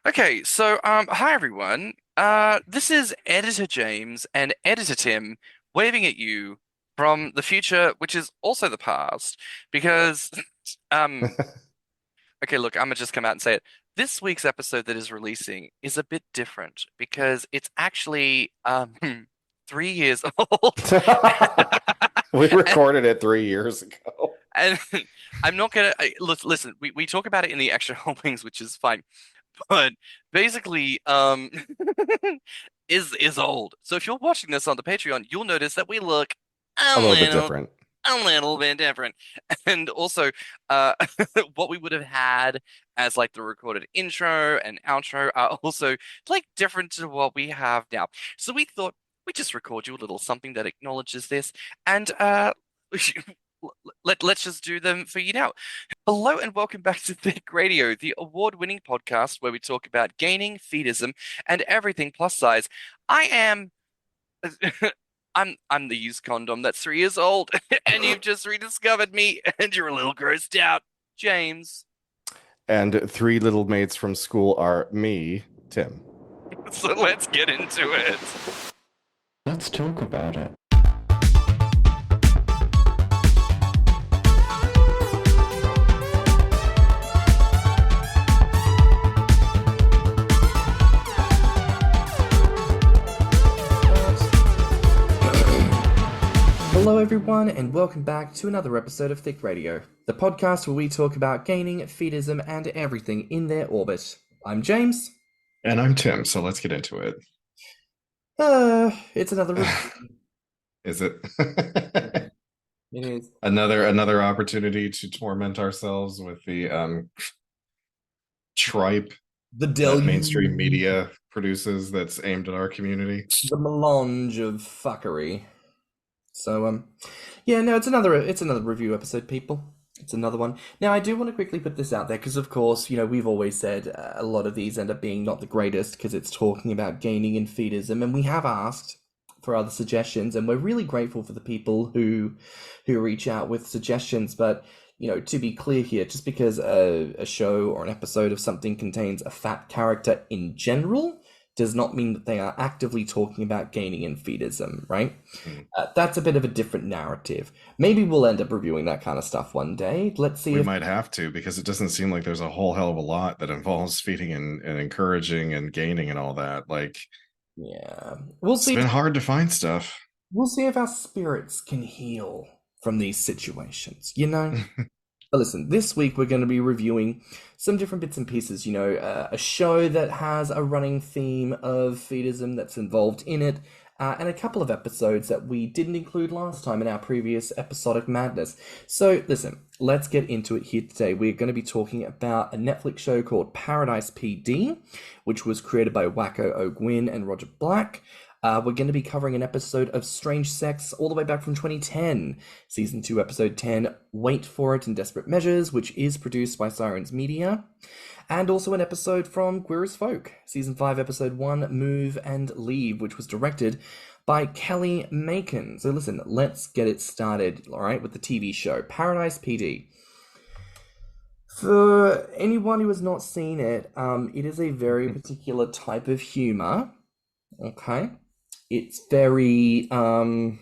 Okay, so hi everyone. This is Editor James and Editor Tim waving at you from the future, which is also the past, because um okay, look, I'm gonna just come out and say it. This week's episode that is releasing is a bit different because it's actually 3 years old. We recorded it 3 years ago. And I'm not gonna listen, we talk about it in the extra holdings, which is fine. But basically, is old. So if you're watching this on the Patreon, you'll notice that we look a A little bit little different. a little bit different. And also, uh, what we would have had as like the recorded intro and outro are also like different to what we have now. So we thought we'd just record you a little something that acknowledges this, and let's just do them for you now. Hello and welcome back to Thicc Radio, the award-winning podcast where we talk about gaining, feedism, and everything plus size. I am I'm the used condom that's 3 years old, and you've just rediscovered me, and you're a little grossed out, James. And three little mates from school are me, Tim. So let's get into it. Let's talk about it. Hello, everyone, and welcome back to another episode of Thicc Radio, the podcast where we talk about gaining, feedism, and everything in their orbit. I'm James. And I'm Tim, so let's get into it. It's another. Is it? It is. Another opportunity to torment ourselves with the tripe The that mainstream deluge. media produces that's aimed at our community. The melange of fuckery. So, yeah, no, it's another review episode, people. It's another one. Now, I do want to quickly put this out there because, of course, we've always said a lot of these end up being not the greatest because it's talking about gaining and feedism, and we have asked for other suggestions, and we're really grateful for the people who reach out with suggestions. But to be clear here, just because a show or an episode of something contains a fat character in general does not mean that they are actively talking about gaining and feedism, right? Mm. That's a bit of a different narrative. Maybe we'll end up reviewing that kind of stuff one day. Let's see We if might have to because it doesn't seem like there's a whole hell of a lot that involves feeding and encouraging and gaining and all that. Like, yeah, we'll it's see. been hard to find stuff. We'll see if our spirits can heal from these situations. But listen, this week we're going to be reviewing some different bits and pieces. A show that has a running theme of feedism that's involved in it, and a couple of episodes that we didn't include last time in our previous episodic madness. So listen, let's get into it here today. We're going to be talking about a Netflix show called Paradise PD, which was created by Waco O'Gwyn and Roger Black. We're going to be covering an episode of Strange Sex all the way back from 2010, Season 2, Episode 10, Wait for It and Desperate Measures, which is produced by Sirens Media, and also an episode from Queer as Folk, Season 5, Episode 1, Move and Leave, which was directed by Kelly Makin. So listen, let's get it started, all right, with the TV show, Paradise PD. For anyone who has not seen it, it is a very particular type of humor, okay? It's very, I'm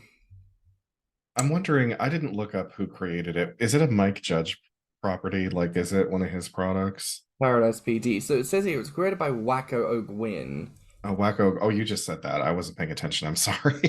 wondering, I didn't look up who created it. Is it a Mike Judge property? Like, is it one of his products? Paradise PD. So it says here it was created by Waco O'Gwyn. Oh, Wacko. Oh, you just said that. I wasn't paying attention. I'm sorry.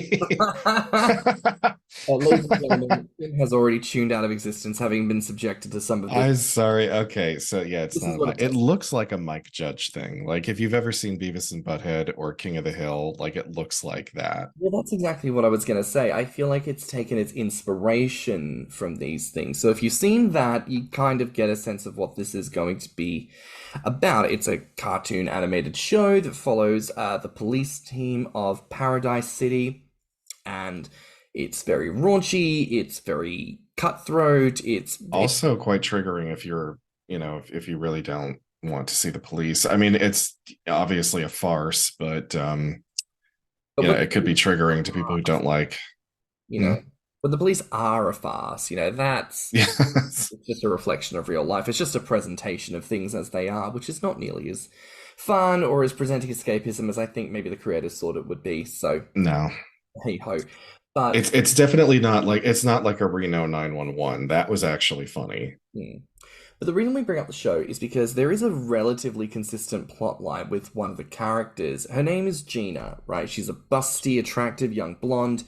Ladies and gentlemen, Tim has already tuned out of existence, having been subjected to some of I'm this. sorry. Okay, so yeah, it's This is not. what it It says. looks like a Mike Judge thing. Like if you've ever seen Beavis and Butthead or King of the Hill, like it looks like that. Well, that's exactly what I was going to say. I feel like it's taken its inspiration from these things. So if you've seen that, you kind of get a sense of what this is going to be about. It's a cartoon animated show that follows the police team of Paradise City, and it's very raunchy, it's very cutthroat, it's Also quite triggering if you're, if you really don't want to see the police. I mean, it's obviously a farce, but but it could be triggering to people who don't like. you Hmm? know, but the police are a farce, that's Yes. it's just a reflection of real life. It's just a presentation of things as they are, which is not nearly as fun or as presenting escapism as I think maybe the creators thought it would be. So No. hey ho. But It's definitely not like it's not like a Reno 911. That was actually funny. But the reason we bring up the show is because there is a relatively consistent plot line with one of the characters. Her name is Gina, right? She's a busty, attractive young blonde.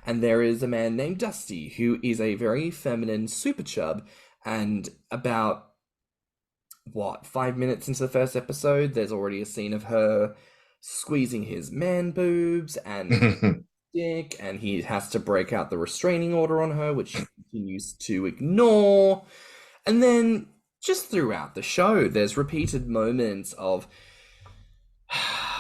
And there is a man named Dusty, who is a very feminine super chub. And about, 5 minutes into the first episode, there's already a scene of her squeezing his man boobs and dick, and he has to break out the restraining order on her, which she continues to ignore. And then just throughout the show, there's repeated moments of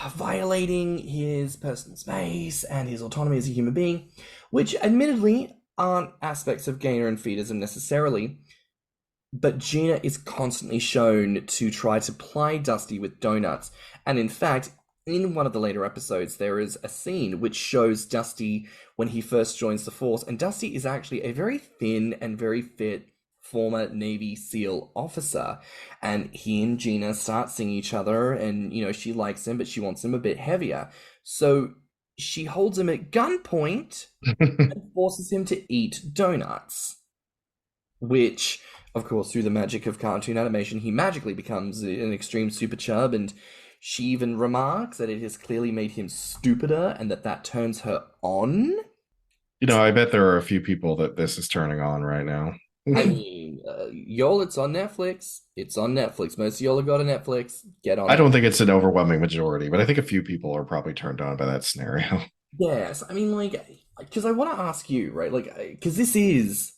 violating his personal space and his autonomy as a human being, which admittedly aren't aspects of gainer and feedism necessarily, but Gina is constantly shown to try to ply Dusty with donuts. And in fact, in one of the later episodes, there is a scene which shows Dusty when he first joins the force, and Dusty is actually a very thin and very fit former Navy SEAL officer, and he and Gina start seeing each other, and she likes him, but she wants him a bit heavier, so she holds him at gunpoint and forces him to eat donuts, which of course through the magic of cartoon animation he magically becomes an extreme super chub, and she even remarks that it has clearly made him stupider and that turns her on. I bet there are a few people that this is turning on right now. I mean, y'all, it's on Netflix. It's on Netflix. Most of y'all have got a Netflix. Get on I it. don't think it's an overwhelming majority, but I think a few people are probably turned on by that scenario. Yes, I mean, because I want to ask you, right? Because this is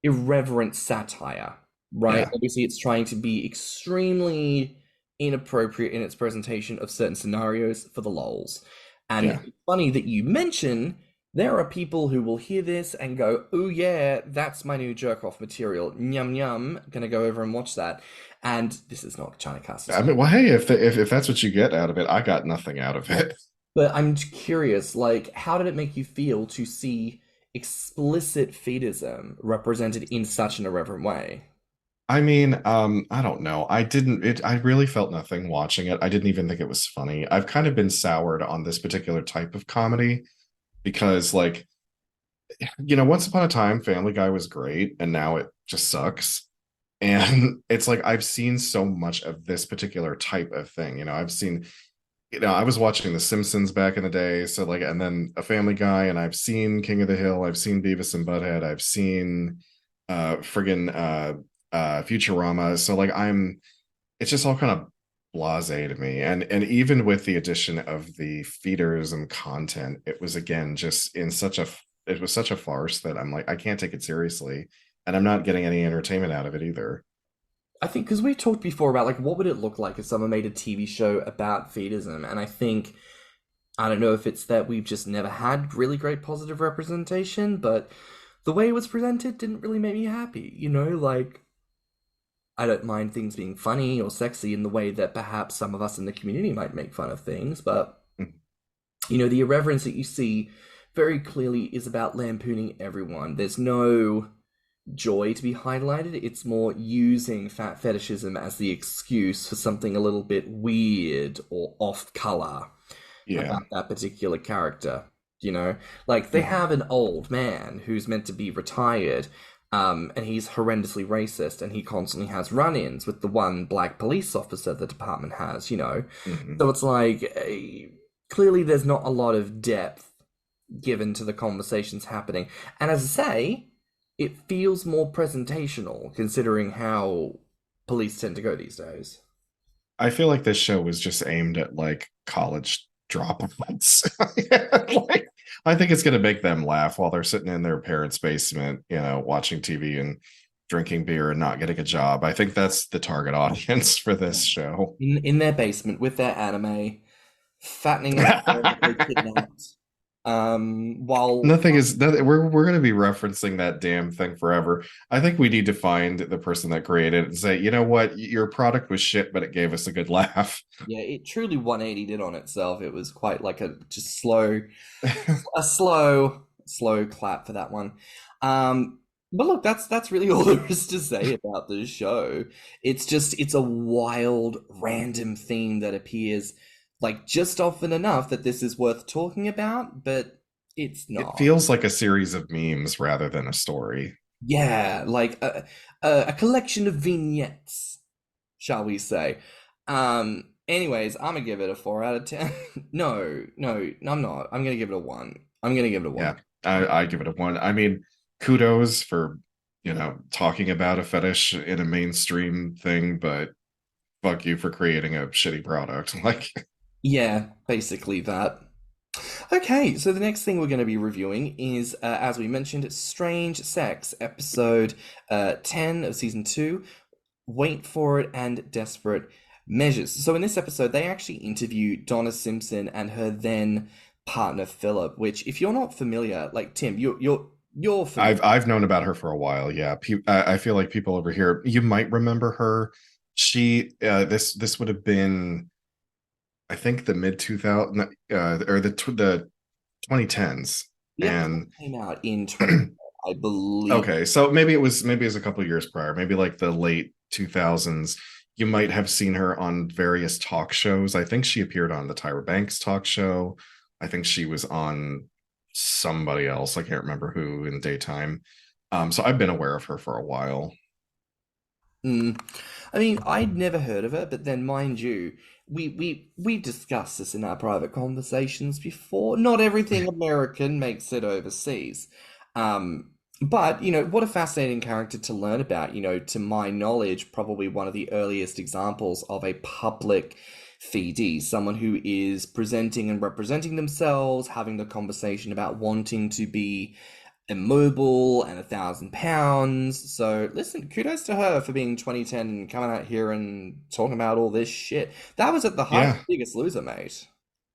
irreverent satire, right? Yeah. Obviously, it's trying to be extremely inappropriate in its presentation of certain scenarios for the lols. And it's funny that you mention there are people who will hear this and go, oh yeah, that's my new jerk-off material. Nyum nyum, gonna go over and watch that. And this is not China Cast. I mean, well, hey, if that's what you get out of it, I got nothing out of it. But I'm curious, how did it make you feel to see explicit feedism represented in such an irreverent way? I mean, I don't know. I really felt nothing watching it. I didn't even think it was funny. I've kind of been soured on this particular type of comedy because, once upon a time, Family Guy was great, and now it just sucks. And it's like I've seen so much of this particular type of thing. I've seen, I was watching The Simpsons back in the day, so and then A Family Guy, and I've seen King of the Hill, I've seen Beavis and Butthead, I've seen Futurama. So it's just all kind of blasé to me, and even with the addition of the feeders and content, it was again just it was such a farce that I'm like, I can't take it seriously, and I'm not getting any entertainment out of it either. I think because we talked before about what would it look like if someone made a TV show about feedism, and I don't know if it's that we've just never had really great positive representation, but the way it was presented didn't really make me happy. I don't mind things being funny or sexy in the way that perhaps some of us in the community might make fun of things, but, the irreverence that you see very clearly is about lampooning everyone. There's no joy to be highlighted. It's more using fat fetishism as the excuse for something a little bit weird or off-color about that particular character, They have an old man who's meant to be retired, and he's horrendously racist, and he constantly has run-ins with the one black police officer the department has, So it's clearly there's not a lot of depth given to the conversations happening. And as I say, it feels more presentational considering how police tend to go these days. I feel like this show was just aimed at college dropouts. I think it's going to make them laugh while they're sitting in their parents' basement, watching TV and drinking beer and not getting a job. I think that's the target audience for this show. In their basement with their anime, fattening up their kidnapped. While nothing is that we're going to be referencing that damn thing forever. I think we need to find the person that created it and say, you know what, your product was shit, but it gave us a good laugh. Yeah, it truly 180'd it on itself. It was quite a slow clap for that one. But look, that's really all there is to say about the show. It's a wild, random theme that appears like just often enough that this is worth talking about, but it's It not. feels like a series of memes rather than a story. Yeah, like a collection of vignettes, shall we say. Anyways, I'm gonna give it a 4 out of 10. No, I'm not. I'm gonna give it a one. I'm gonna give it a one. Yeah, I give it a one. I mean, kudos for, talking about a fetish in a mainstream thing, but fuck you for creating a shitty product. Like, Yeah, basically that. Okay, so the next thing we're going to be reviewing is, as we mentioned, Strange Sex, episode 10 of season 2. Wait for it and Desperate Measures. So in this episode, they actually interview Donna Simpson and her then partner Philip. Which, if you're not familiar, like Tim, you're familiar. I've known about her for a while. Yeah, I feel like people over here, you might remember her. This would have been, I think, the mid 2000 or the 2010s. The episode And came out in 20, I believe. okay, so maybe it was a couple years prior, maybe like the late 2000s. You might have seen her on various talk shows. I think she appeared on the Tyra Banks talk show. I think she was on somebody else. I can't remember who in daytime. So I've been aware of her for a while. Mm. I mean, I'd never heard of it, but then mind you, we've discussed this in our private conversations before. Not everything American makes it overseas. But what a fascinating character to learn about. To my knowledge, probably one of the earliest examples of a public feedie, someone who is presenting and representing themselves, having the conversation about wanting to be immobile and 1,000 pounds. So listen, kudos to her for being 2010 and coming out here and talking about all this shit. That was at the height of Yeah. Biggest Loser, mate.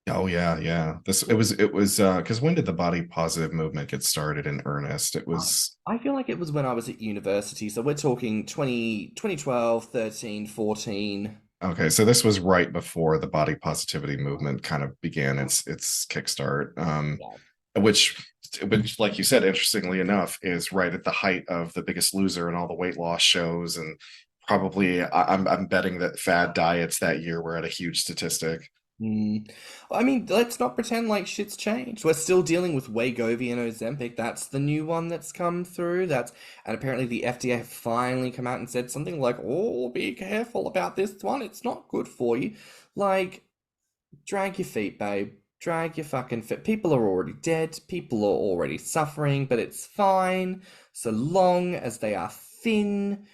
Oh yeah, yeah. It was because when did the body positive movement get started in earnest? It I was I feel like it was when I was at university. So we're talking 2012, 13, 14. okay, so this was right before the body positivity movement kind of began its kickstart. Yeah. Which, like you said, interestingly enough, is right at the height of The Biggest Loser and all the weight loss shows, and probably I'm betting that fad diets that year were at a huge statistic. Mm. I mean, let's not pretend like shit's changed. We're still dealing with Wegovy and Ozempic. That's the new one that's come through. And apparently the FDA have finally come out and said something like, "Oh, be careful about this one. It's not good for you." Like, drag your feet, babe. Drag your fucking feet. People are already dead. People are already suffering, but it's fine so long as they are thin.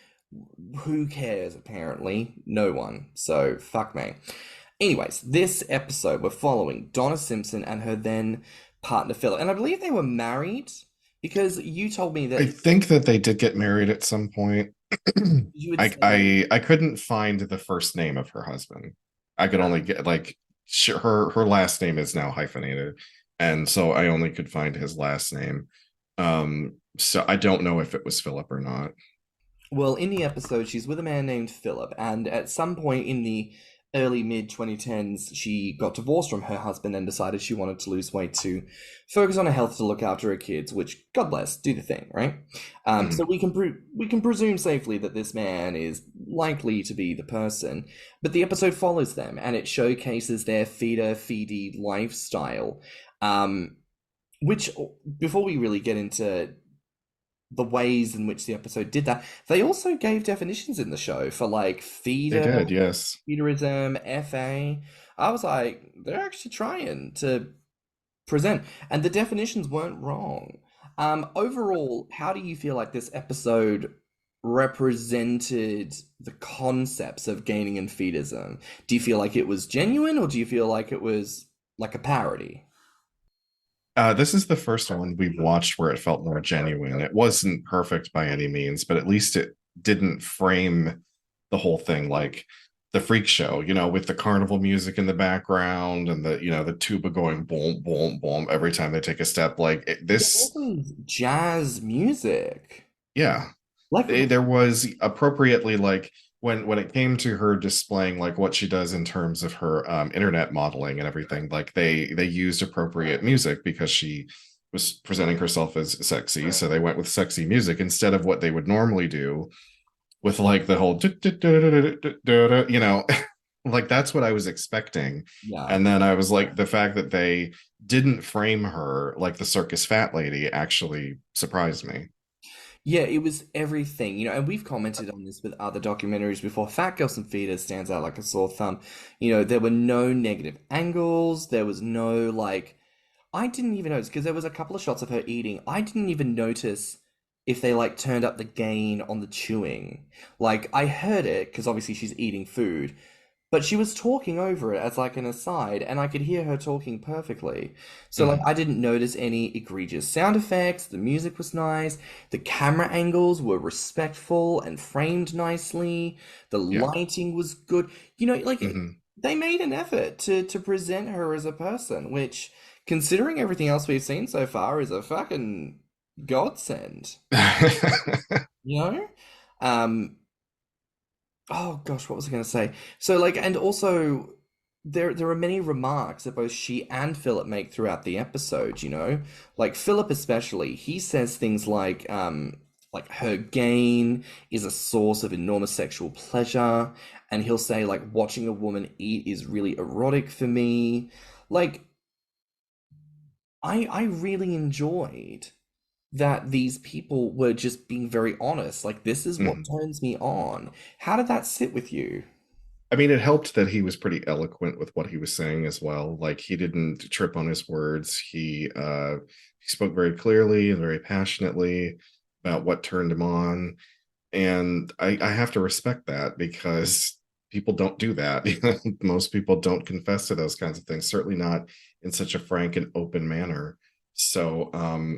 Who cares? Apparently, no one. So fuck me. Anyways, this episode we're following Donna Simpson and her then partner Philip, and I believe they were married because you told me I that think that they did get married at some point. you had I, said, I couldn't find the first name of her husband. I could only get like her last name is now hyphenated, and so I only could find his last name. So I don't know if it was Philip or not. well, in the episode, she's with a man named Philip, and at some point in the early mid 2010s, she got divorced from her husband and decided she wanted to lose weight to focus on her health to look after her kids, which God bless, do the thing, right? So Mhm. we can presume safely that this man is likely to be the person, but the episode follows them and it showcases their feedie lifestyle. Which before we really get into the ways in which the episode did that, they also gave definitions in the show for like They did, yes. feederism, FA. I was like, they're actually trying to present, and the definitions weren't wrong. Overall, how do you feel like this episode represented the concepts of gaining and feedism? Do you feel like it was genuine, or do you feel like it was like a parody? This is the first one we've watched where it felt more genuine. It wasn't perfect by any means, but at least it didn't frame the whole thing like the freak show, with the carnival music in the background and the tuba going boom, boom, boom every time they take a step. Like There this, was jazz music. yeah. Like, There was appropriately like when it came to her displaying like what she does in terms of her internet modeling and everything, like they used appropriate music because she was presenting herself as sexy, so they went with sexy music instead of what they would normally do with like the whole you know, like that's what I was expecting. Yeah. And then I was like, the fact that they didn't frame her like the circus fat lady actually surprised me. Yeah, it was everything, and we've commented on this with other documentaries before. Fat Girls and Feeders stands out like a sore thumb. There were no negative angles. There was no like, I didn't even notice because there was a couple of shots of her eating. I didn't even notice if they like turned up the gain on the chewing. Like I heard it because obviously she's eating food, but she was talking over it as like an aside, and I could hear her talking perfectly. So like Mhm. I didn't notice any egregious sound effects. The music was nice. The camera angles were respectful and framed nicely. The Yeah. lighting was good. Like Mhm. they made an effort to present her as a person, which, considering everything else we've seen so far, is a fucking godsend. You know? Um, Oh gosh, what was I going to say? So like, and also there are many remarks that both she and Philip make throughout the episode, Like Philip especially, he says things like her gain is a source of enormous sexual pleasure, and he'll say like watching a woman eat is really erotic for me. Like I really enjoyed that these people were just being very honest. Like, this is what Mhm. turns me on. How did that sit with you? I mean, it helped that he was pretty eloquent with what he was saying as well. Like he didn't trip on his words. He spoke very clearly and very passionately about what turned him on. And I have to respect that because people don't do that. Most people don't confess to those kinds of things, certainly not in such a frank and open manner. So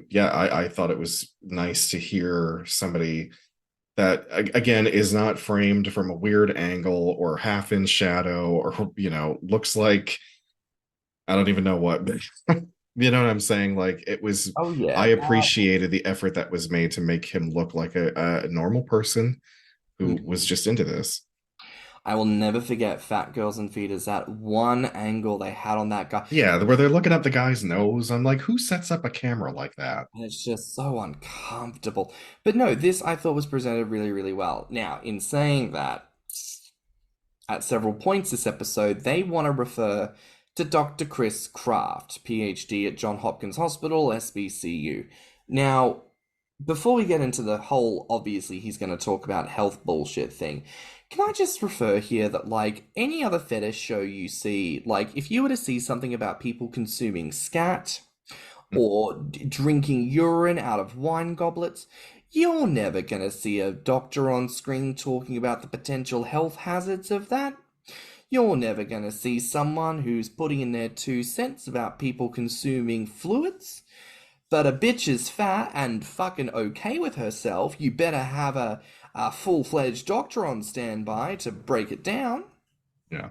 yeah, I thought it was nice to hear somebody that again is not framed from a weird angle or half in shadow or looks like I don't even know what, but you know what I'm saying? Like it was, Oh I yeah. appreciated the effort that was made to make him look like a normal person who Mhm. was just into this. I will never forget Fat Girls and Feeders, that one angle they had on that guy. Yeah, where they're looking up the guy's nose. I'm like, who sets up a camera like that? And it's just so uncomfortable. But no, this I thought was presented really, really well. Now, in saying that, at several points this episode, they want to refer to Dr. Chris Kraft, PhD at Johns Hopkins Hospital, SBCU. Now, before we get into the whole, obviously he's going to talk about health bullshit thing, can I just refer here that, like, any other fetish show you see, like, if you were to see something about people consuming scat, or drinking urine out of wine goblets, you're never going to see a doctor on screen talking about the potential health hazards of that. You're never going to see someone who's putting in their 2 cents about people consuming fluids. But a bitch is fat and fucking okay with herself. You better have a full-fledged doctor on standby to break it down. Yeah.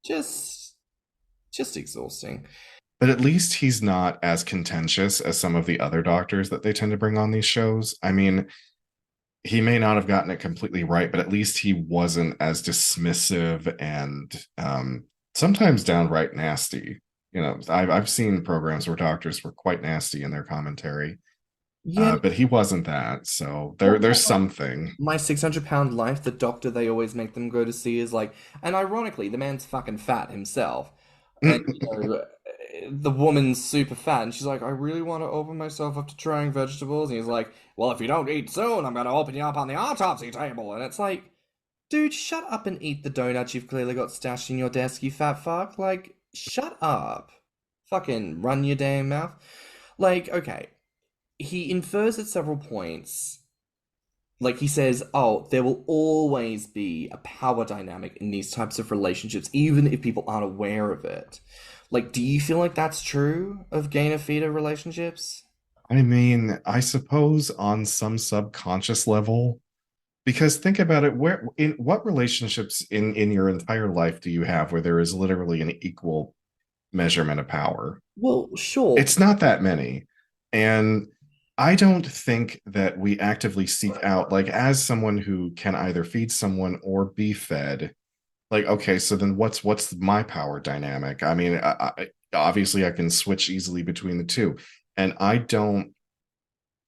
Just, just exhausting. But at least he's not as contentious as some of the other doctors that they tend to bring on these shows. I mean, he may not have gotten it completely right, but at least he wasn't as dismissive and sometimes downright nasty. I've seen programs where doctors were quite nasty in their commentary, Yeah, but he wasn't that. So what there's about like something. My 600 pound life? The doctor they always make them go to see is like, and ironically, the man's fucking fat himself. And, the woman's super fat, and she's like, I really want to open myself up to trying vegetables. And he's like, well, if you don't eat soon, I'm going to open you up on the autopsy table. And it's like, dude, shut up and eat the donuts you've clearly got stashed in your desk, you fat fuck. Like, shut up. Fucking run your damn mouth. Like, okay. He infers at several points, like he says, oh, there will always be a power dynamic in these types of relationships, even if people aren't aware of it. Like, do you feel like that's true of gainer feeder relationships? I mean, I suppose on some subconscious level, because think about it, where in what relationships in your entire life do you have where there is literally an equal measurement of power? Well, sure. It's not that many. And I don't think that we actively seek out, like, as someone who can either feed someone or be fed, like, okay, so then what's my power dynamic? I mean, obviously I can switch easily between the two. And I don't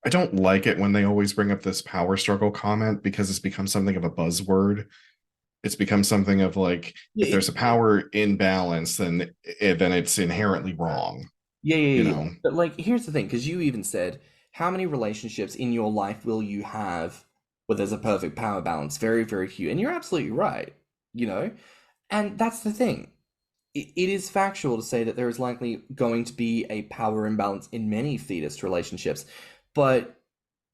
like it when they always bring up this power struggle comment because it's become something of a buzzword. It's become something of like, if Yeah, there's a power imbalance, then it's inherently wrong, yeah, you yeah, yeah. know? But like, here's the thing, because you even said, how many relationships in your life will you have where there's a perfect power balance? Very, very few. And you're absolutely right, you know? And that's the thing. It is factual to say that there is likely going to be a power imbalance in many fetus relationships, but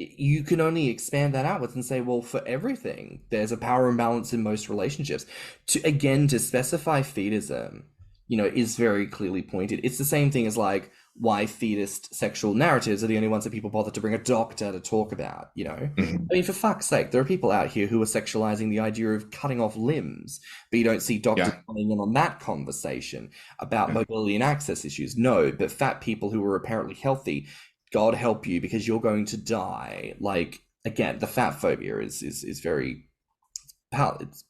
you can only expand that outwards and say, well, for everything, there's a power imbalance in most relationships. To specify fetism, is very clearly pointed. It's the same thing as like why fetist sexual narratives are the only ones that people bother to bring a doctor to talk about, Mhm. I mean, for fuck's sake, there are people out here who are sexualizing the idea of cutting off limbs, but you don't see doctors Yeah, coming in on that conversation about yeah, mobility and access issues. No, but fat people who are apparently healthy, God help you because you're going to die. Like, again, the fat phobia is very it's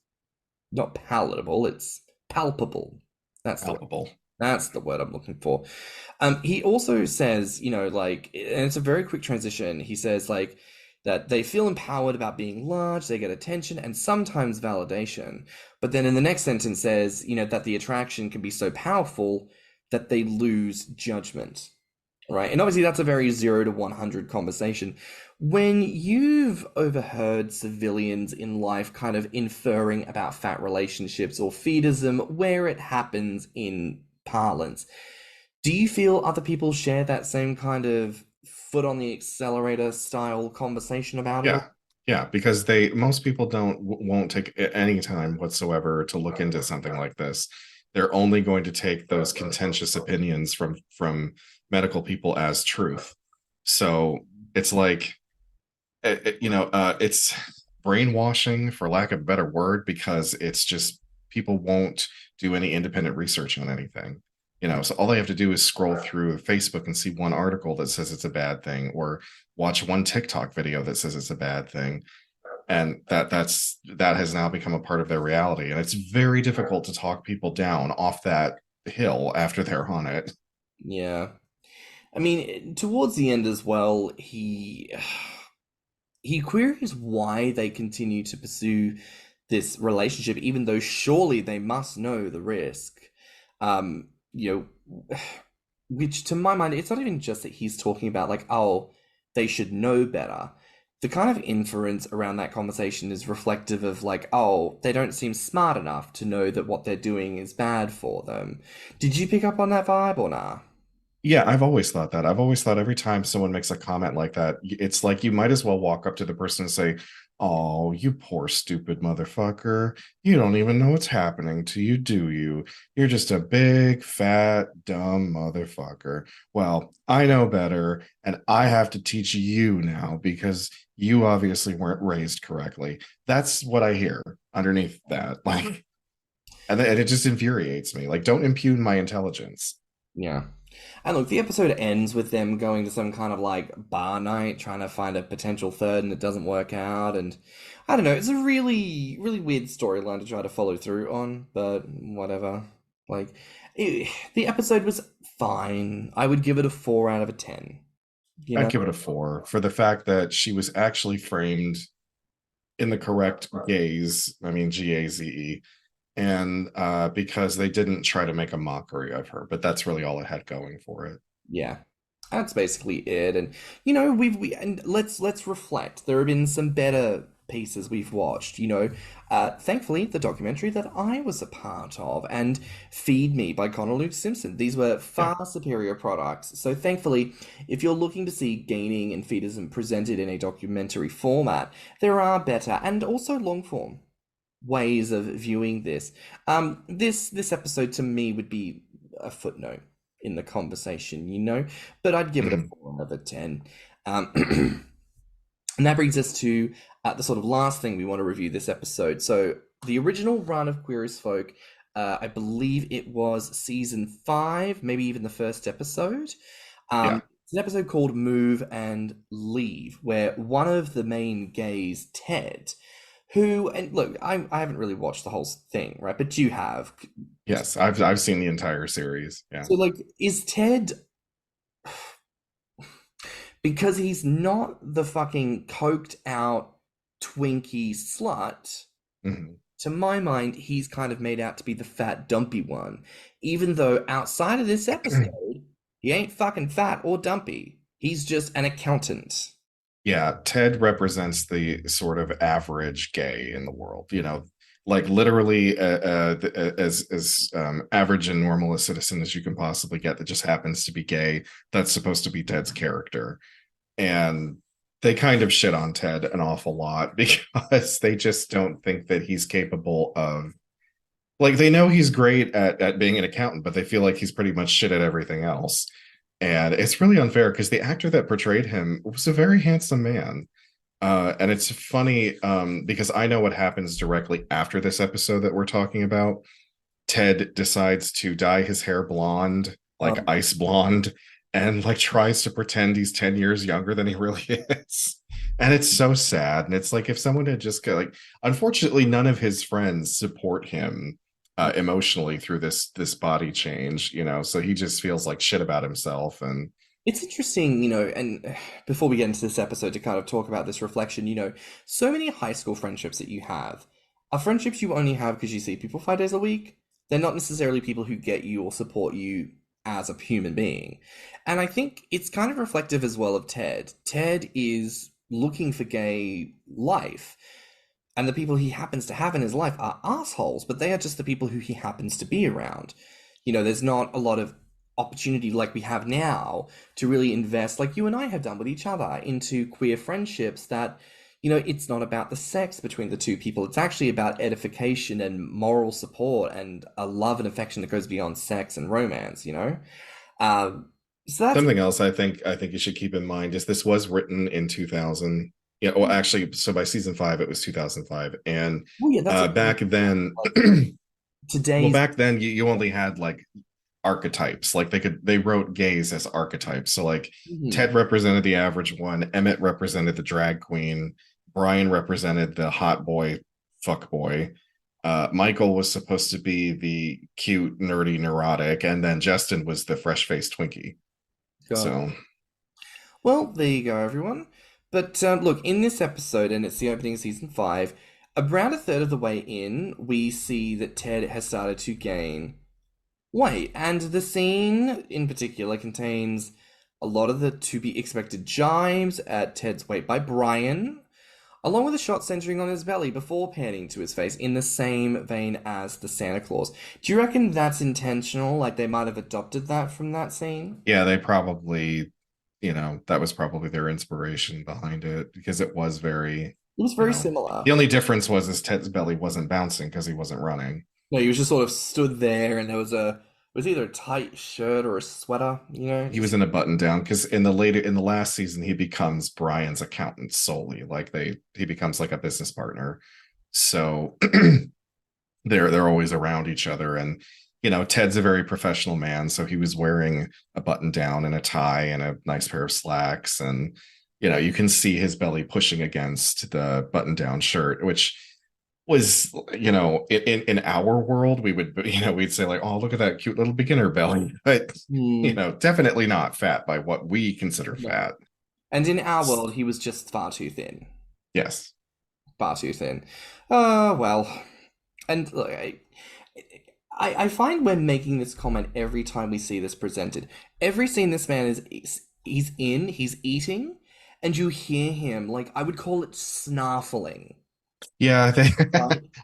not palatable, it's palpable. That's the palpable. that's the word I'm looking for. He also says, like, and it's a very quick transition. He says, like, that they feel empowered about being large, they get attention and sometimes validation. But then in the next sentence says, that the attraction can be so powerful that they lose judgment. Right. And obviously, that's a very 0 to 100 conversation. When you've overheard civilians in life kind of inferring about fat relationships or feedism where it happens in parlance, do you feel other people share that same kind of foot on the accelerator style conversation about it? Or Yeah, yeah, because most people won't take any time whatsoever to look into something like this. They're only going to take those contentious opinions from medical people as truth. So it's like, it's brainwashing, for lack of a better word, because it's just people won't do any independent research on anything. So all they have to do is scroll through Facebook and see one article that says it's a bad thing, or watch one TikTok video that says it's a bad thing, and that has now become a part of their reality. And it's very difficult to talk people down off that hill after they're on it. yeah. I mean, towards the end as well, he queries why they continue to pursue this relationship, even though surely they must know the risk. Um, you which to my mind, it's not even just that he's talking about like, oh, they should know better. The kind of inference around that conversation is reflective of like, oh, they don't seem smart enough to know that what they're doing is bad for them. Did you pick up on that vibe or nah? Yeah, I've always thought that. I've always thought every time someone makes a comment like that, it's like you might as well walk up to the person and say, "Oh, you poor stupid motherfucker. You don't even know what's happening to you, do you? You're just a big, fat, dumb motherfucker. Well, I know better, and I have to teach you now because you obviously weren't raised correctly." That's what I hear underneath that. Like, and it just infuriates me. Like, don't impugn my intelligence. Yeah. And look, the episode ends with them going to some kind of like bar night, trying to find a potential third, and it doesn't work out. And I don't know, it's a really, really weird storyline to try to follow through on, but whatever. Like, the episode was fine. I would give it a 4 out of a 10. You I'd know? give it a 4 for the fact that she was actually framed in the correct gaze. I mean, GAZE. And because they didn't try to make a mockery of her, but that's really all it had going for it. Yeah. That's basically it. And and let's reflect. There have been some better pieces we've watched. Thankfully, the documentary that I was a part of and Feed Me by Connor Luke Simpson. These were Yeah. far superior products. So thankfully, if you're looking to see gaining and feedism presented in a documentary format, there are better and also long form ways of viewing this. This episode to me would be a footnote in the conversation, but I'd give it a Mhm. 4 out of 10. Um, and that brings us to the sort of last thing we want to review this episode. So the original run of Queer as Folk, I believe it was season 5, maybe even the first episode. Yeah. It's an episode called Move and Leave, where one of the main gays, Ted, who, and look, I haven't really watched the whole thing, right? But you have. Yes, I've seen the entire series. Yeah. So, like, is Ted because he's not the fucking coked out Twinkie slut. Mhm. To my mind, he's kind of made out to be the fat, dumpy one, even though outside of this episode, he ain't fucking fat or dumpy. He's just an accountant. Yeah, Ted represents the sort of average gay in the world, like literally as average and normal a citizen as you can possibly get that just happens to be gay. That's supposed to be Ted's character. And they kind of shit on Ted an awful lot because they just don't think that he's capable of, like, they know he's great at being an accountant, but they feel like he's pretty much shit at everything else. And it's really unfair because the actor that portrayed him was a very handsome man. And it's funny because I know what happens directly after this episode that we're talking about. Ted decides to dye his hair blonde, like ice blonde, and like tries to pretend he's 10 years younger than he really is. And it's so sad. And it's like if someone had just got, like, unfortunately, none of his friends support him emotionally through this body change, so he just feels like shit about himself. And It's interesting, and before we get into this episode to kind of talk about this reflection, so many high school friendships that you have are friendships you only have because you see people 5 days a week. They're not necessarily people who get you or support you as a human being. And I think it's kind of reflective as well of Ted. Ted is looking for gay life. And the people he happens to have in his life are assholes, but they are just the people who he happens to be around. There's not a lot of opportunity like we have now to really invest, like you and I have done with each other, into queer friendships that, it's not about the sex between the two people. It's actually about edification and moral support and a love and affection that goes beyond sex and romance, So that's something else I think you should keep in mind is this was written in 2000. Yeah, well, actually, so by season 5, it was 2005, and oh yeah, that's back then, like well, today's back then you only had like archetypes. Like they wrote gays as archetypes. So like Mhm. Ted represented the average one, Emmett represented the drag queen, Brian represented the hot boy, fuck boy. Michael was supposed to be the cute, nerdy, neurotic, and then Justin was the fresh-faced Twinkie. God. So Well, there you go, everyone. But look, in this episode, and it's the opening of season 5, around a third of the way in, we see that Ted has started to gain weight. And the scene in particular contains a lot of the to be expected jibes at Ted's weight by Brian, along with a shot centering on his belly before panning to his face in the same vein as the Santa Claus. Do you reckon that's intentional? Like they might have adopted that from that scene? yeah, they probably, that was probably their inspiration behind it because it was very, It was you very know, similar. the only difference was his Ted's belly wasn't bouncing because he wasn't running. No, he was just sort of stood there, and there was it was either a tight shirt or a sweater, He was in a button down because in the last season he becomes Brian's accountant solely. Like he becomes like a business partner. So they're always around each other. And Ted's a very professional man, so he was wearing a button down and a tie and a nice pair of slacks. And you can see his belly pushing against the button down shirt, which was, in our world, we would, we'd say like, oh, look at that cute little beginner belly. But definitely not fat by what we consider No. fat. And in our world, he was just far too thin. Yes. Far too thin. Well. And look, I find when making this comment every time we see this presented, every scene this man he's in, he's eating, and you hear him, like, I would call it snarfling. Yeah,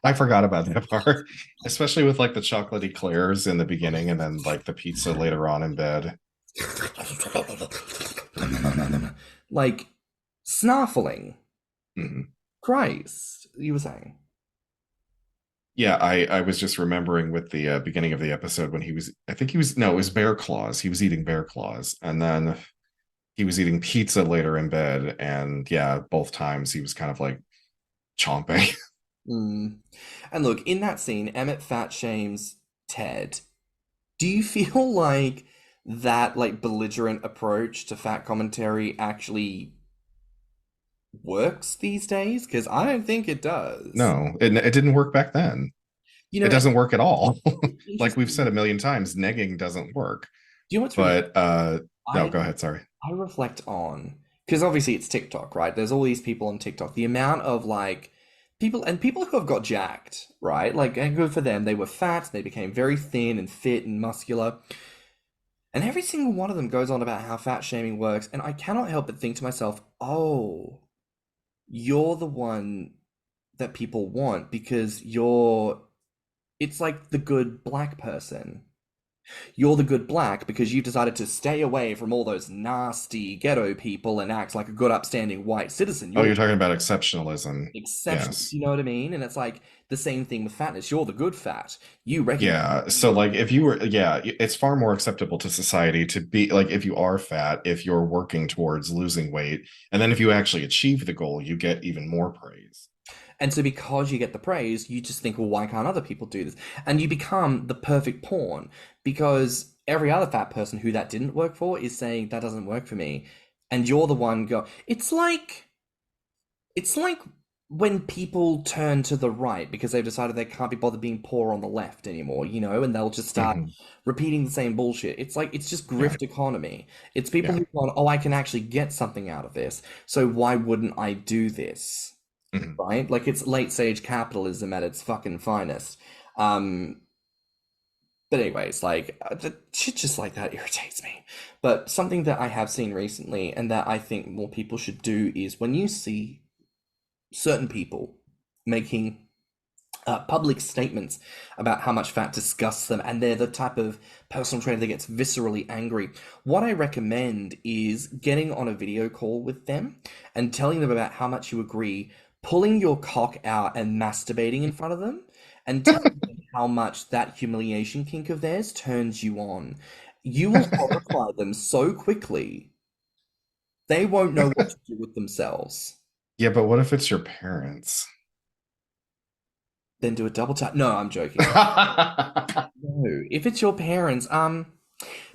I forgot about that part, especially with like the chocolate eclairs in the beginning and then like the pizza later on in bed. Like, snarfling. Mm-hmm. Christ, you were saying. Yeah, I was just remembering with the beginning of the episode when it was bear claws. He was eating bear claws, and then he was eating pizza later in bed, and yeah, both times he was kind of like chomping. And look, in that scene, Emmett fat shames Ted. Do you feel like that like belligerent approach to fat commentary actually works these days? Because I don't think it does. No, it didn't work back then. It doesn't work at all. Like we've said a million times, negging doesn't work. Do you know what's But no, I go ahead. Sorry. I reflect on because obviously it's TikTok, right? There's all these people on TikTok. The amount of like people who have got jacked, right? Like, and good for them. They were fat, they became very thin and fit and muscular. And every single one of them goes on about how fat shaming works. And I cannot help but think to myself, oh, you're the one that people want because it's like the good black person. You're the good black because you've decided to stay away from all those nasty ghetto people and act like a good, upstanding white citizen. Oh, You're you're talking about exceptionalism. exceptional. Yes. You know what I mean? And it's like the same thing with fatness. You're the good fat. You recognize. Yeah. So like if you were, yeah, it's far more acceptable to society to be like if you are fat, if you're working towards losing weight, and then if you actually achieve the goal, you get even more praise. And so because you get the praise, you just think, well, why can't other people do this? And you become the perfect pawn because every other fat person who that didn't work for is saying that doesn't work for me. And you're the one go. It's like when people turn to the right because they've decided they can't be bothered being poor on the left anymore, and they'll just start Mhm. repeating the same bullshit. It's like it's just Yeah. grift economy. It's people Yeah. who've gone, oh, I can actually get something out of this, so why wouldn't I do this? Mhm. Right? Like it's late stage capitalism at its fucking finest. Um, but anyways, like the shit just like that irritates me. But something that I have seen recently and that I think more people should do is when you see certain people making public statements about how much fat disgusts them, and they're the type of personal trainer that gets viscerally angry. What I recommend is getting on a video call with them and telling them about how much you agree, pulling your cock out and masturbating in front of them, and telling them how much that humiliation kink of theirs turns you on. You will horrify them so quickly, they won't know what to do with themselves. Yeah, but what if it's your parents? Then do a double tap. No, I'm joking. No, if it's your parents,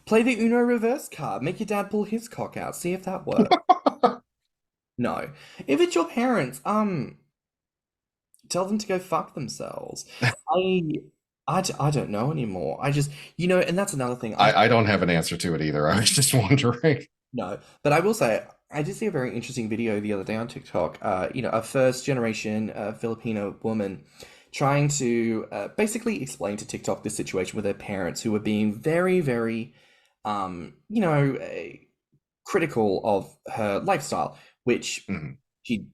play the Uno reverse card. Make your dad pull his cock out. See if that works. No, if it's your parents, tell them to go fuck themselves. I, I don't know anymore. I just, and that's another thing. I don't have an answer to it either. I was just wondering. No, but I will say, I did see a very interesting video the other day on TikTok. A first generation Filipino woman trying to basically explain to TikTok this situation with her parents who were being very, very, critical of her lifestyle, which Mhm. she'd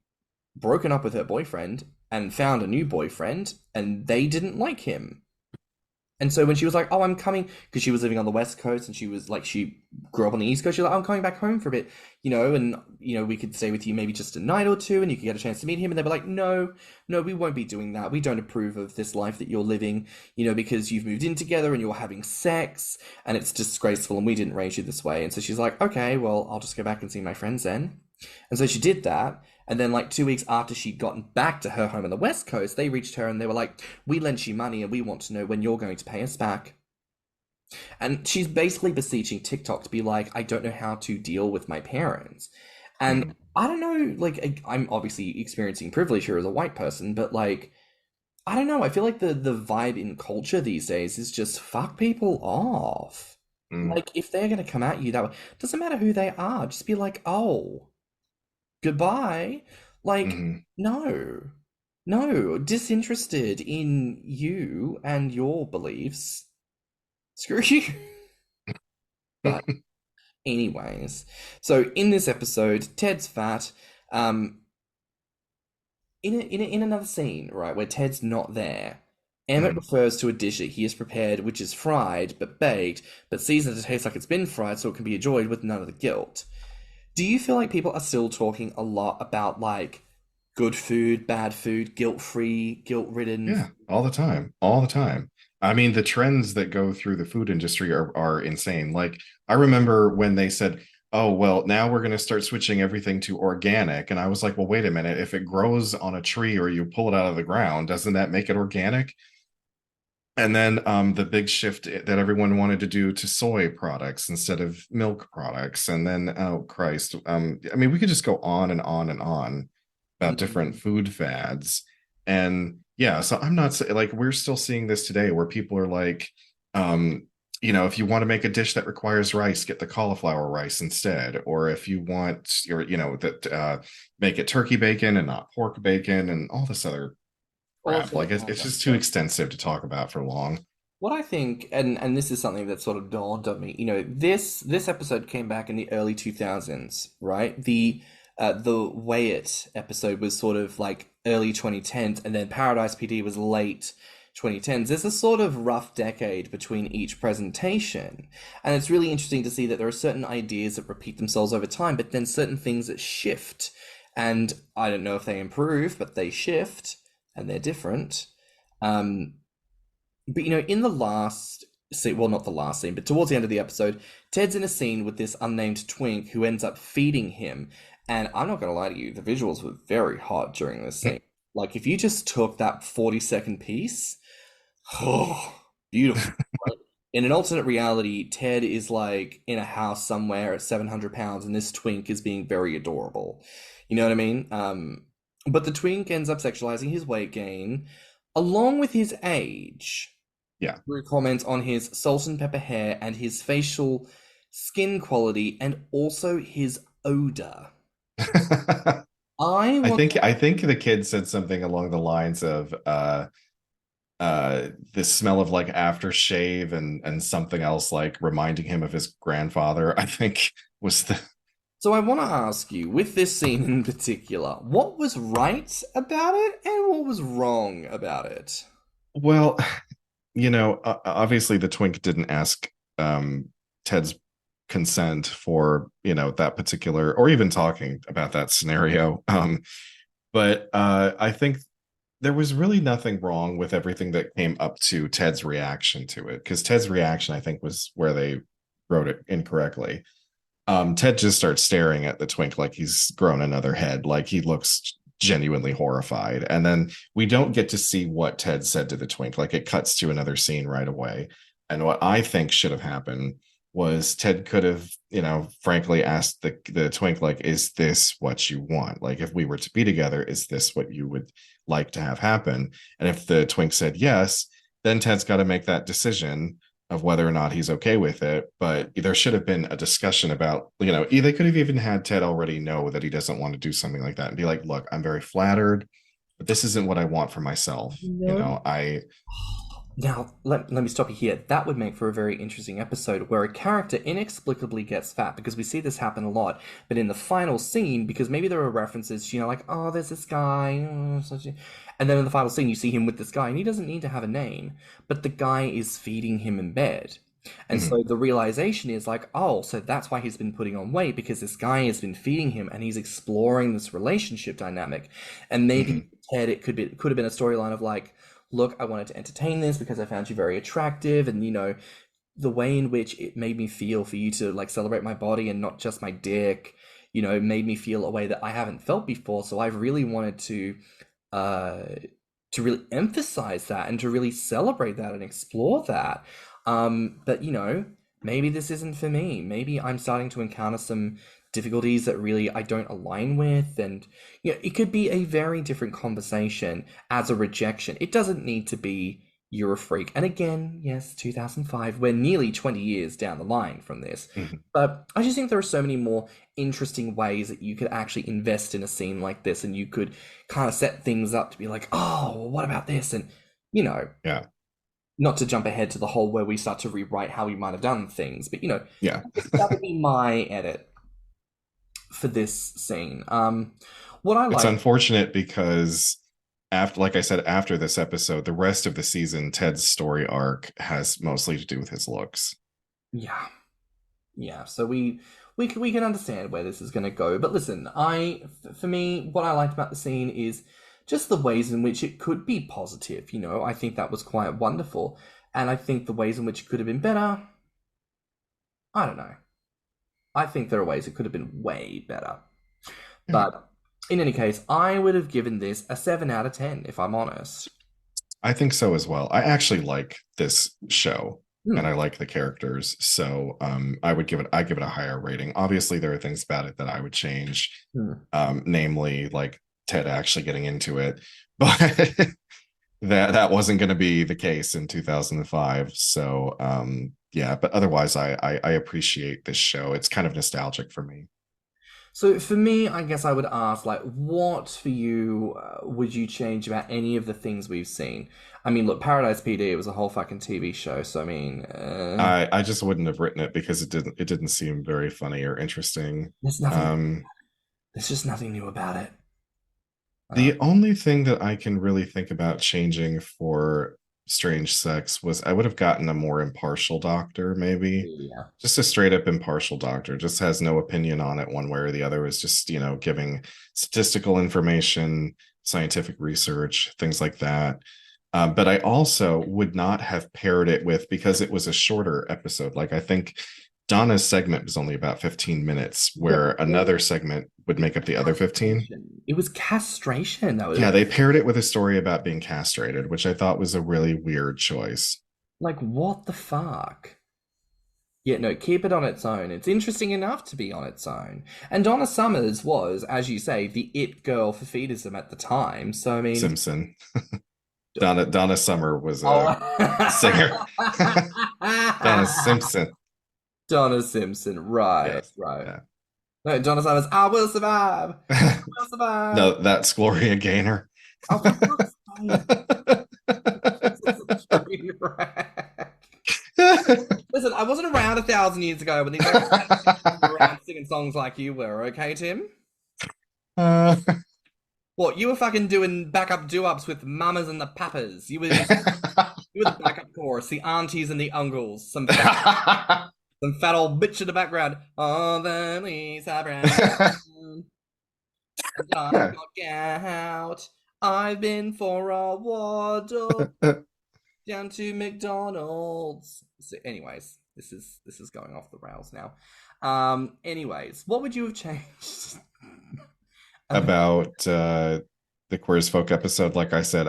broken up with her boyfriend and found a new boyfriend, and they didn't like him. And so when she was like, "Oh, I'm coming," because she was living on the West Coast and she was like, she grew up on the East Coast. She's like, "I'm coming back home for a bit, and we could stay with you maybe just a night or two, and you could get a chance to meet him." And they were like, "No, no, we won't be doing that. We don't approve of this life that you're living, because you've moved in together and you're having sex, and it's disgraceful, and we didn't raise you this way." And so she's like, "Okay, well, I'll just go back and see my friends then." And so she did that. And then, like 2 weeks after she'd gotten back to her home on the West Coast, they reached her and they were like, "We lent you money and we want to know when you're going to pay us back." And she's basically beseeching TikTok to be like, "I don't know how to deal with my parents." And Mhm. I don't know, like, I'm obviously experiencing privilege here as a white person, but like, I don't know. I feel like the vibe in culture these days is just fuck people off. Mm. Like, if they're going to come at you that way, doesn't matter who they are, just be like, "Oh, goodbye." Like, Mhm. no, no, disinterested in you and your beliefs. Screw you. But anyways, so in this episode, Ted's fat. In another scene, right, where Ted's not there, Emmett Mhm. refers to a dish that he has prepared, which is fried but baked, but seasoned to taste like it's been fried, so it can be enjoyed with none of the guilt. Do you feel like people are still talking a lot about like good food, bad food, guilt-free, guilt-ridden? Yeah, all the time, all the time. I mean, the trends that go through the food industry are insane. Like, I remember when they said, "Oh, well, now we're going to start switching everything to organic," and I was like, "Well, wait a minute. If it grows on a tree or you pull it out of the ground, doesn't that make it organic?" And then the big shift that everyone wanted to do to soy products instead of milk products, and then oh Christ, I mean, we could just go on and on and on about different Mm. food fads. And yeah, so I'm not like we're still seeing this today where people are like, um if you want to make a dish that requires rice, get the cauliflower rice instead. Or if you want make it turkey bacon and not pork bacon and all this other crap. Also, Like it's just too extensive to talk about for long. what I think, and this is something that sort of dawned on me, this episode came back in the early 2000s, right? The Weigh It episode was sort of like early 2010s, and then Paradise PD was late 2010s. There's a sort of rough decade between each presentation, and it's really interesting to see that there are certain ideas that repeat themselves over time, but then certain things that shift. And I don't know if they improve, but they shift, and they're different. But in the last scene, well, not the last scene, but towards the end of the episode, Ted's in a scene with this unnamed twink who ends up feeding him. And I'm not going to lie to you, the visuals were very hot during this scene. Like, if you just took that 40-second piece, oh, beautiful. Right? In an alternate reality, Ted is like in a house somewhere at 700 pounds, and this twink is being very adorable. You know what I mean? But the twink ends up sexualizing his weight gain along with his age. Yeah. Through comments on his salt and pepper hair and his facial skin quality and also his odor. I think the kid said something along the lines of the smell of like aftershave and something else like reminding him of his grandfather, I think was the. So I want to ask you, with this scene in particular, what was right about it and what was wrong about it? Well, obviously the twink didn't ask Ted's consent for that particular, or even talking about that scenario. But I think there was really nothing wrong with everything that came up to Ted's reaction to it, because Ted's reaction, I think, was where they wrote it incorrectly. Ted just starts staring at the twink like he's grown another head, like he looks genuinely horrified. And then we don't get to see what Ted said to the twink. Like, it cuts to another scene right away. And what I think should have happened was Ted could have, frankly asked the twink, like, is this what you want? Like, if we were to be together, is this what you would like to have happen? And if the twink said yes, then Ted's got to make that decision of whether or not he's okay with it. But there should have been a discussion about, they could have even had Ted already know that he doesn't want to do something like that and be like, look, I'm very flattered, but this isn't what I want for myself. Now, let me stop you here. That would make for a very interesting episode where a character inexplicably gets fat, because we see this happen a lot. But in the final scene, because maybe there are references, like, oh, there's this guy. And then in the final scene, you see him with this guy, and he doesn't need to have a name, but the guy is feeding him in bed. And so the realization is like, oh, so that's why he's been putting on weight, because this guy has been feeding him and he's exploring this relationship dynamic. And maybe Ted, it could have been a storyline of like, look, I wanted to entertain this because I found you very attractive, and the way in which it made me feel for you to like celebrate my body and not just my dick, made me feel a way that I haven't felt before. So I've really wanted to really emphasize that and to really celebrate that and explore that. But maybe this isn't for me. Maybe I'm starting to encounter some difficulties that really I don't align with, and it could be a very different conversation as a rejection. It doesn't need to be you're a freak. And again, yes, 2005, we're nearly 20 years down the line from this. But I just think there are so many more interesting ways that you could actually invest in a scene like this, and you could kind of set things up to be like, oh, well, what about this? And not to jump ahead to the whole where we start to rewrite how we might have done things, but that would be my edit for this scene. It's unfortunate because like I said, after this episode, the rest of the season, Ted's story arc has mostly to do with his looks. Yeah. So we can understand where this is going to go. But listen, for me, what I liked about the scene is just the ways in which it could be positive. I think that was quite wonderful, and I think the ways in which it could have been better, I don't know. I think there are ways it could have been way better. But in any case, I would have given this a 7 out of 10, if I'm honest. I think so as well. I actually like this show, and I like the characters. So I give it a higher rating. Obviously, there are things about it that I would change, namely like Ted actually getting into it. But that wasn't going to be the case in 2005. So yeah, but otherwise, I appreciate this show. It's kind of nostalgic for me. So for me, I guess I would ask, like, what for you would you change about any of the things we've seen? I mean, look, Paradise PD, it was a whole fucking TV show, so I mean, I just wouldn't have written it because it didn't seem very funny or interesting. there's nothing, Um, there's just nothing new about it. the only thing that I can really think about changing for Strange Sex was I would have gotten a more impartial doctor, maybe. Yeah. Just a straight up impartial doctor, just has no opinion on it one way or the other, is just, giving statistical information, scientific research, things like that. But I also would not have paired it with, because it was a shorter episode. Like, I think Donna's segment was only about 15 minutes, where another segment would make up the other 15. It was castration. That was Yeah, they paired it with a story about being castrated, which I thought was a really weird choice. like, what the fuck? Yeah, no, keep it on its own. It's interesting enough to be on its own. And Donna Summers was, as you say, the it girl for feedism at the time. So I mean, Simpson. Donna Summer was a singer. Donna Simpson. Donna Simpson, right, Yes, right. yeah. No, Donna Summers, I will survive. I will survive. No, that's Gloria Gaynor. Oh, for fuck's sake. Listen, I wasn't around 1,000 years ago when these guys were around singing songs like you were, okay, Tim? What, you were fucking doing backup do-ups with mamas and the papas. You were the backup chorus, the aunties and the uncles, some fat old bitch in the background. Oh, the Lisa Brown. And I got out. I've been for a waddle down to McDonald's. So anyways, this is going off the rails now. Anyways, what would you have changed about the Queer as Folk episode? Like I said,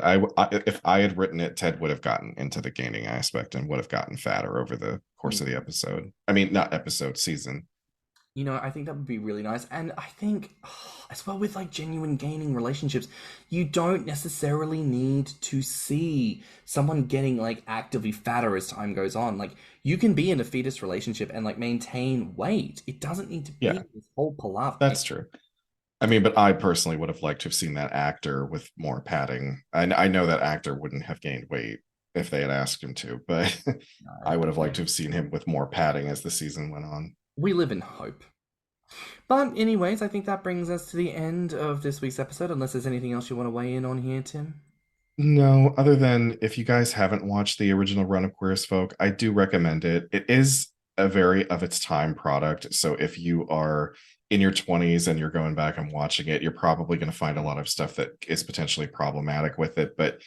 if I had written it, Ted would have gotten into the gaining aspect and would have gotten fatter over the course of the episode. I mean, not episode, season. You know, I think that would be really nice. And I think, as well, with like genuine gaining relationships, you don't necessarily need to see someone getting like actively fatter as time goes on. Like, you can be in a fetus relationship and like maintain weight. It doesn't need to be this whole palaver. That's true. I mean, but I personally would have liked to have seen that actor with more padding. I know that actor wouldn't have gained weight if they had asked him to, but I would have liked to have seen him with more padding as the season went on. We live in hope. But anyways, I think that brings us to the end of this week's episode, unless there's anything else you want to weigh in on here, Tim. No, other than if you guys haven't watched the original run of Queer as Folk, I do recommend it. It is a very of its time product. So if you are in your 20s and you're going back and watching it, you're probably going to find a lot of stuff that is potentially problematic with it. But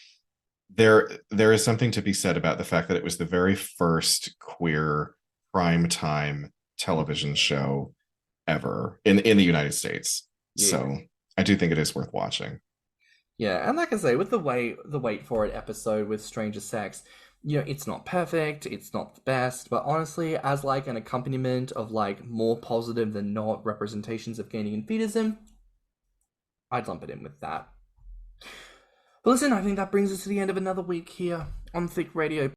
there is something to be said about the fact that it was the very first queer primetime television show ever in the United States. Yeah. So I do think it is worth watching. Yeah, and like I say, with the Wait For It episode with Stranger Sex, you know, it's not perfect, it's not the best, but honestly, as like an accompaniment of like more positive than not representations of gaining and fetism, I'd lump it in with that. But listen, I think that brings us to the end of another week here on Thicc Radio.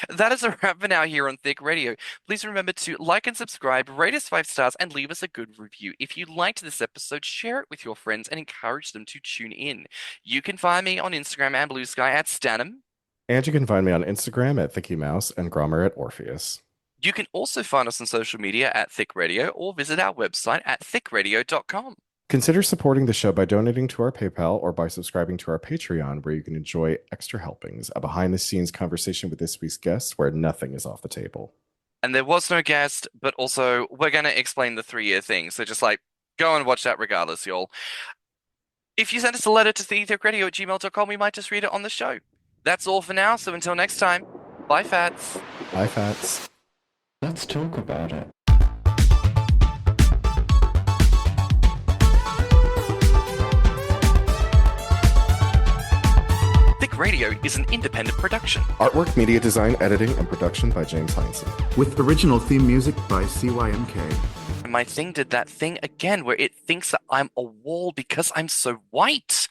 That is a wrap for now here on Thicc Radio. Please remember to like and subscribe, rate us 5 stars, and leave us a good review. If you liked this episode, share it with your friends and encourage them to tune in. You can find me on Instagram and BlueSky at stannnum. And you can find me on Instagram at thiccmouse and Grommr at orpheus. You can also find us on social media at Thicc Radio or visit our website at thiccradio.com. Consider supporting the show by donating to our PayPal or by subscribing to our Patreon, where you can enjoy extra helpings, a behind-the-scenes conversation with this week's guests where nothing is off the table. And there was no guest, but also we're going to explain the 3-year thing, so just like go and watch that regardless, y'all. If you send us a letter to thiccradio@gmail.com, we might just read it on the show. That's all for now, so until next time, bye, Fats. Bye, Fats. Let's talk about it. Thicc Radio is an independent production. Artwork, media design, editing, and production by James Heinzen. With original theme music by CYMK. And my thing did that thing again where it thinks that I'm a wall because I'm so white.